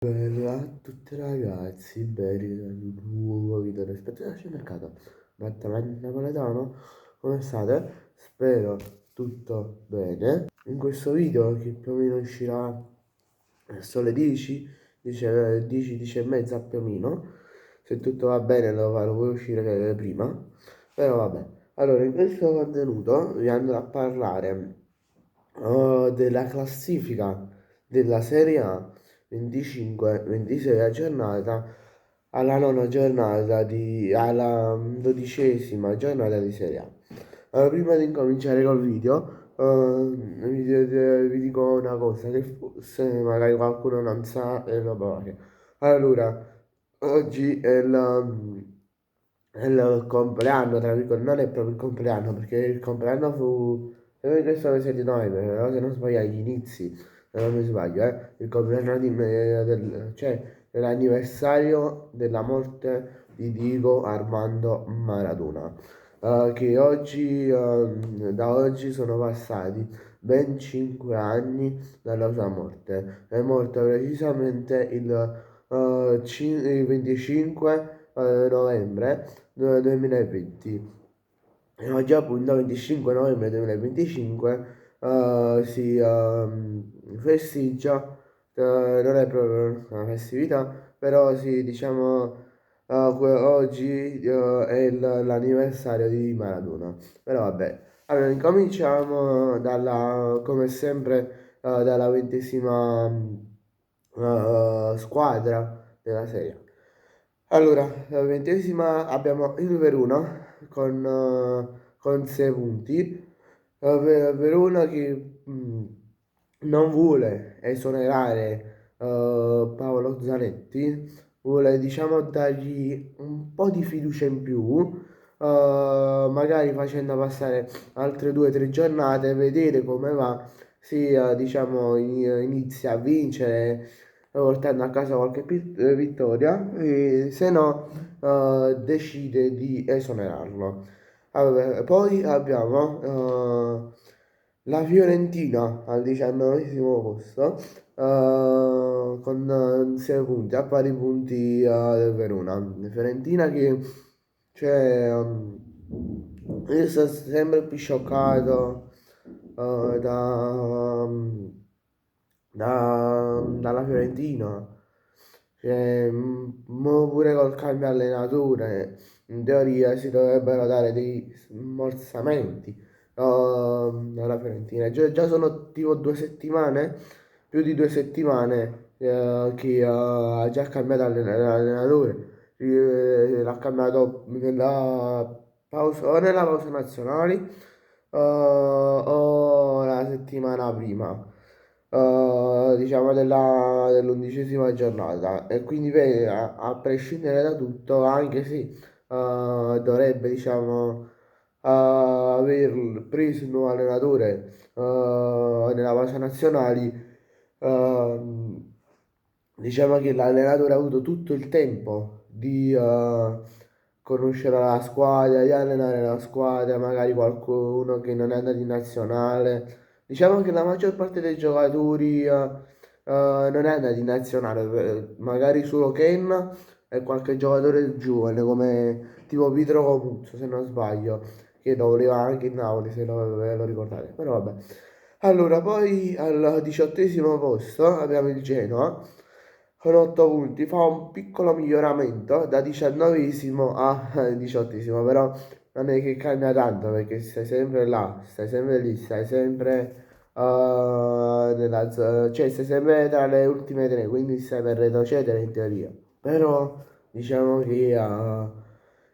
Bella a tutti ragazzi, benvenuti ad un nuovo video rispetto al mercato. Battaglia napoletano, come state? Spero tutto bene. In questo video che più o meno uscirà verso le 10, 10 e mezza più o meno. Se tutto va bene lo farò poi uscire prima. Però vabbè. Allora, in questo contenuto vi andrò a parlare della classifica della Serie A 25-26 giornata alla nona giornata alla 12ª giornata di Serie A. Allora, prima di incominciare col video, vi dico una cosa che forse magari qualcuno non sa e roba varia. Allora, oggi è il compleanno, tra virgolette, non è proprio il compleanno, perché il compleanno fu questo mese di novembre, però se non sbaglio agli inizi, se non mi sbaglio, il compleanno cioè dell'anniversario della morte di Diego Armando Maradona, che oggi, da oggi sono passati ben 5 anni dalla sua morte. È morto precisamente il 25 novembre 2020. E oggi appunto 25 novembre 2025 si festeggia, non è proprio una festività, però sì, diciamo oggi è l'anniversario di Maradona. Però vabbè, allora incominciamo come sempre, dalla 20ª squadra della serie. Allora, la 20ª abbiamo il Verona con 6 punti. Verona che non vuole esonerare Paolo Zanetti, vuole diciamo dargli un po' di fiducia in più, magari facendo passare altre 2 o 3 giornate, vedere come va, si diciamo inizia a vincere portando a casa qualche vittoria, e se no decide di esonerarlo. Vabbè, poi abbiamo la Fiorentina al 19° posto con 6 punti, a pari punti del Verona. La Fiorentina che cioè, io sono sempre più scioccato dalla Fiorentina. Cioè, mo pure col cambio allenatore, in teoria si dovrebbero dare dei smorzamenti alla Fiorentina. Già sono tipo 2 settimane, più di 2 settimane che ha già cambiato l'allenatore. L'ha cambiato o nella pausa nazionali o la settimana prima, diciamo dell'11ª giornata. E quindi beh, a prescindere da tutto, anche se dovrebbe, diciamo, aver preso un nuovo allenatore nella pausa nazionali, diciamo che l'allenatore ha avuto tutto il tempo di conoscere la squadra, di allenare la squadra, magari qualcuno che non è andato in nazionale. Diciamo che la maggior parte dei giocatori non è andato in nazionale, magari solo Ken e qualche giocatore giovane come tipo Pietro Comuzzo, se non sbaglio, che lo voleva anche in Napoli, se ve lo ricordate. Però vabbè. Allora, poi al 18° posto abbiamo il Genoa con 8 punti, fa un piccolo miglioramento da 19° a 18°, però non è che cambia tanto perché stai sempre là, stai sempre lì, stai sempre cioè stai sempre tra le ultime 3, quindi stai per retrocedere in teoria. Però diciamo che la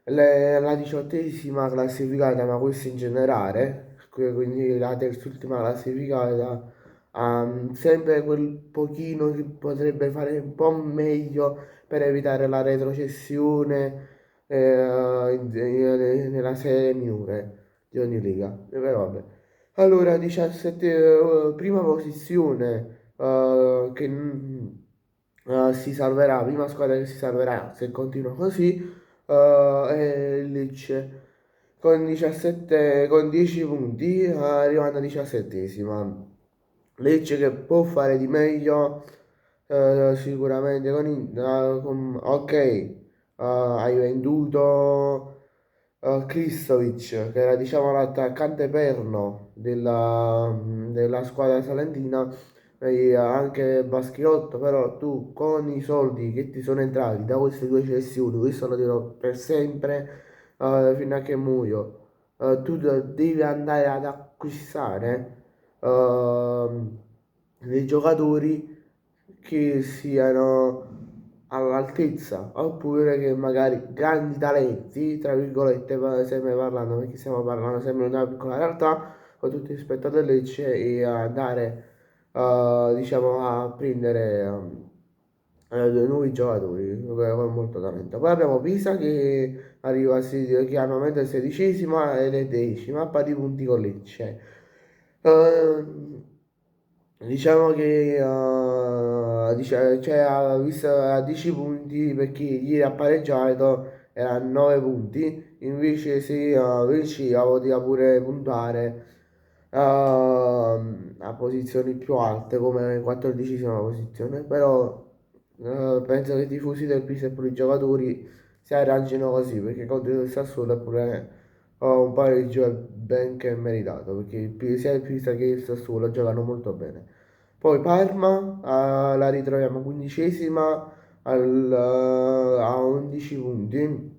18ª classificata, ma questo in generale, quindi la terz'ultima classificata, ha sempre quel pochino che potrebbe fare un po' meglio per evitare la retrocessione nella serie minore di ogni liga. Però vabbè. Allora, 17, prima posizione che si salverà, prima squadra che si salverà se continua così è il Lecce con 10 punti, arrivando a 17ª. Lecce che può fare di meglio, sicuramente ok, hai venduto Kristovic, che era diciamo l'attaccante perno della squadra salentina, e anche Baschirotto, però tu con i soldi che ti sono entrati da queste due cessioni, questo lo dirò per sempre, fino a che muoio, tu devi andare ad acquistare dei giocatori che siano all'altezza, oppure che magari grandi talenti, tra virgolette, sempre parlando, perché stiamo parlando sempre di una piccola realtà, con tutto il rispetto del Lecce, e andare, diciamo, a prendere dei nuovi giocatori con molto talento. Poi abbiamo Pisa che arriva che al momento è sedicesima ed è decima, a pari punti con Lecce. Eh, Diciamo che cioè, ha visto a 10 punti perché ieri ha pareggiato, era a 9 punti, invece se vinceva poteva pure puntare a posizioni più alte come 14ª posizione, però penso che i tifosi del Pisa e pure i giocatori si arrangino così, perché contro il Sassuolo è pure un pareggio è ben che meritato, perché sia il Pisa che il Sassuolo giocano molto bene. Poi Parma la ritroviamo quindicesima a 11 punti.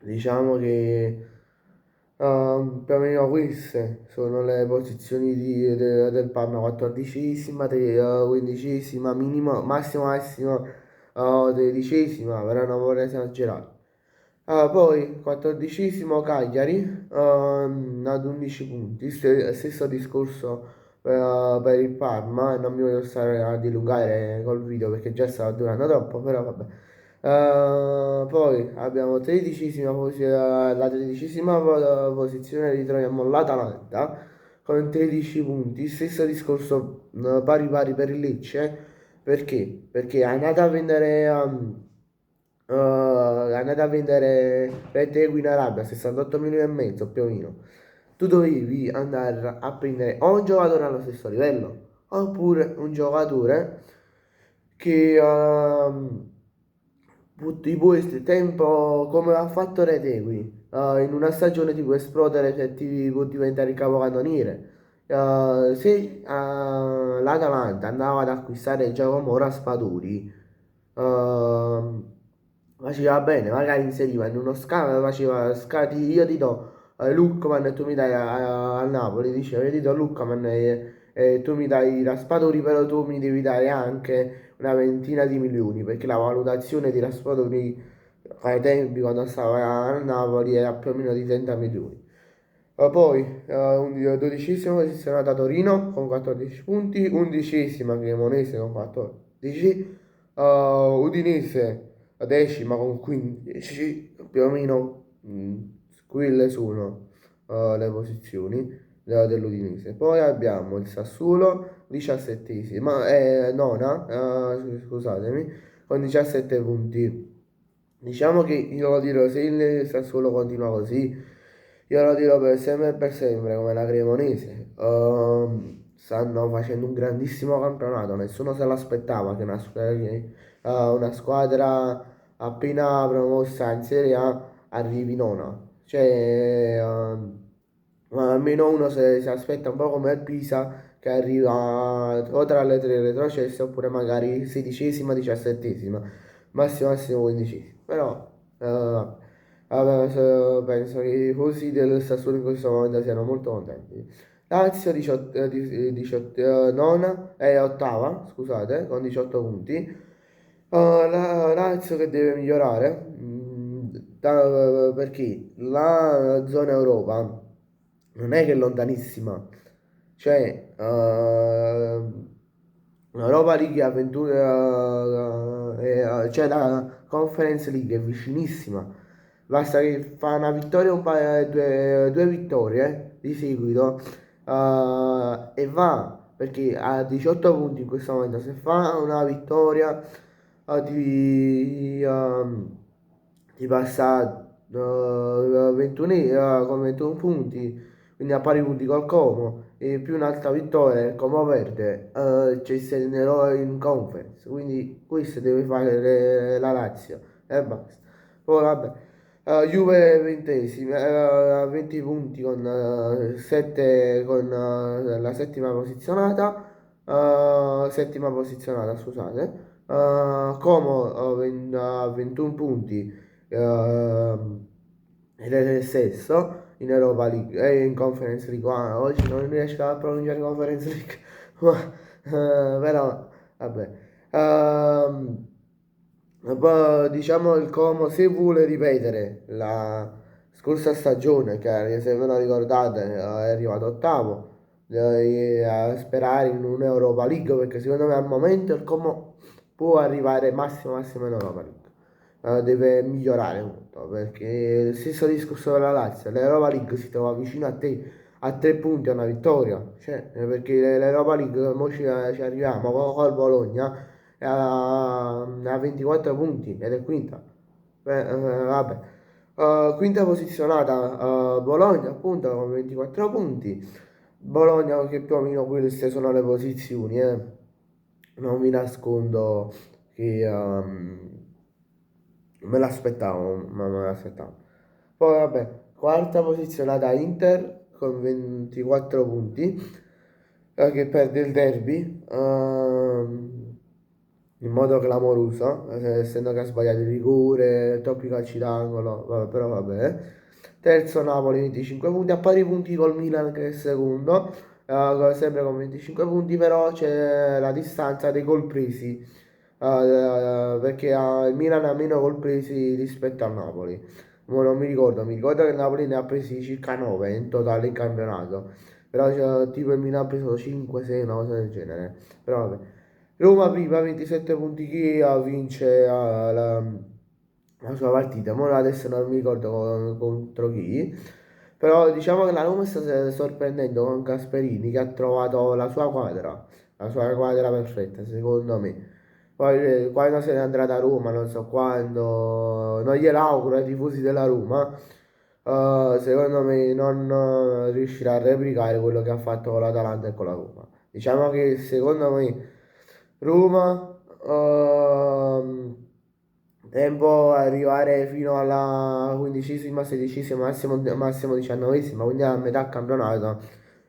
Diciamo che più o meno queste sono le posizioni del Parma: quattordicesima, quindicesima, minimo, massimo, 13ª, però non vorrei esagerare. Poi 14º Cagliari ad 11 punti, stesso discorso per il Parma, e non mi voglio stare a dilungare col video perché già stava durando troppo, però vabbè. Poi abbiamo la 13ª posizione, ritroviamo l'Atalanta con 13 punti, stesso discorso pari pari per il Lecce, perché è andata a vendere è andata a vendere Retegui in Arabia, 68 milioni e mezzo più o meno. Tu dovevi andare a prendere o un giocatore allo stesso livello, oppure un giocatore che ti può essere tempo come ha fatto Retegui. In una stagione ti può esplodere, cioè ti può diventare il capocannoniere. Se l'Atalanta andava ad acquistare Giacomo Raspadori, faceva bene, magari inseriva in uno scambio, faceva scati, io ti do Lookman e tu mi dai al Napoli, diceva io ti do Lookman e tu mi dai Raspadori, però tu mi devi dare anche una ventina di milioni, perché la valutazione di Raspadori ai tempi quando stava al Napoli era più o meno di 30 milioni. Poi 12ª posizionata Torino con 14 punti, 11ª Cremonese con 14, Udinese decima con 15, più o meno quelle sono le posizioni dell'Udinese. Poi abbiamo il Sassuolo 17ª, nona, scusatemi, con 17 punti. Diciamo che io lo dirò, se il Sassuolo continua così, io lo dirò per sempre come la Cremonese. Stanno facendo un grandissimo campionato, nessuno se l'aspettava che una squadra appena promossa in Serie A arrivi nona. Cioè, almeno uno si aspetta un po' come il Pisa che arriva o tra le tre retrocesse, oppure magari 16ª, 17ª, massimo 15. Però penso che i tifosi del Sassuolo in questo momento siano molto contenti. Lazio 18, nona e ottava, scusate, con 18 punti. La Lazio che deve migliorare, perché la zona Europa non è che è lontanissima, cioè l'Europa League ha 21, cioè la Conference League è vicinissima, basta che fa una vittoria, due vittorie di seguito, e va, perché ha 18 punti in questo momento. Se fa una vittoria ti passa 21, con 21 punti, quindi a pari punti col Como, e più un'altra vittoria, il Como verde, c'è stato in conference, quindi questo deve fare la Lazio e basta. Poi vabbè, Juve ventesima, a 20 punti con, 7, con la settima posizionata, scusate, Como a 21 punti, ed è il sesto in Europa League e in Conference League. Ah, oggi non riesco a pronunciare Conference League, però vabbè. Poi, diciamo il Como se vuole ripetere la scorsa stagione, che se ve lo ricordate è arrivato ottavo, a sperare in un'Europa League, perché secondo me al momento il Como può arrivare massimo in Europa League. Deve migliorare molto, perché il stesso discorso della Lazio, l'Europa League si trova vicino a te a 3 punti a una vittoria, cioè, perché l'Europa League mo ci arriviamo col Bologna a 24 punti ed è quinta. Vabbè. Quinta posizionata Bologna appunto con 24 punti. Bologna che più o meno queste sono le posizioni, non vi nascondo che me l'aspettavo, ma me l'aspettavo. Poi vabbè, quarta posizionata Inter con 24 punti, che perde il derby in modo clamoroso, essendo che ha sbagliato il rigore, troppi calci d'angolo, vabbè, però vabbè. Terzo Napoli 25 punti, a pari punti col Milan che è secondo, sempre con 25 punti, però c'è la distanza dei gol presi, perché il Milan ha meno gol presi rispetto al Napoli. Non mi ricordo che il Napoli ne ha presi circa 9 in totale in campionato, però tipo il Milan ha preso 5-6, una cosa del genere, però vabbè. Roma prima 27 punti che vince la sua partita, ma adesso non mi ricordo contro chi, però diciamo che la Roma sta sorprendendo con Gasperini che ha trovato la sua quadra perfetta secondo me. Poi quando se ne andrà da Roma, non so quando, non glielo auguro ai tifosi della Roma, secondo me non riuscirà a replicare quello che ha fatto con l'Atalanta e con la Roma. Diciamo che secondo me Roma, tempo arrivare fino alla 15esima, 16esima, massimo 19esima, quindi a metà campionato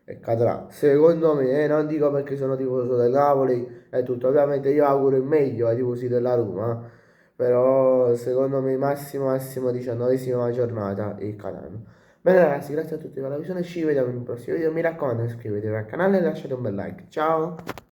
e cadrà. Secondo me, non dico perché sono tifoso del Napoli e tutto, ovviamente io auguro il meglio ai tifosi della Roma, però secondo me massimo 19esima giornata e cadranno. Bene ragazzi, grazie a tutti per la visione, ci vediamo in un prossimo video, mi raccomando iscrivetevi al canale e lasciate un bel like, ciao!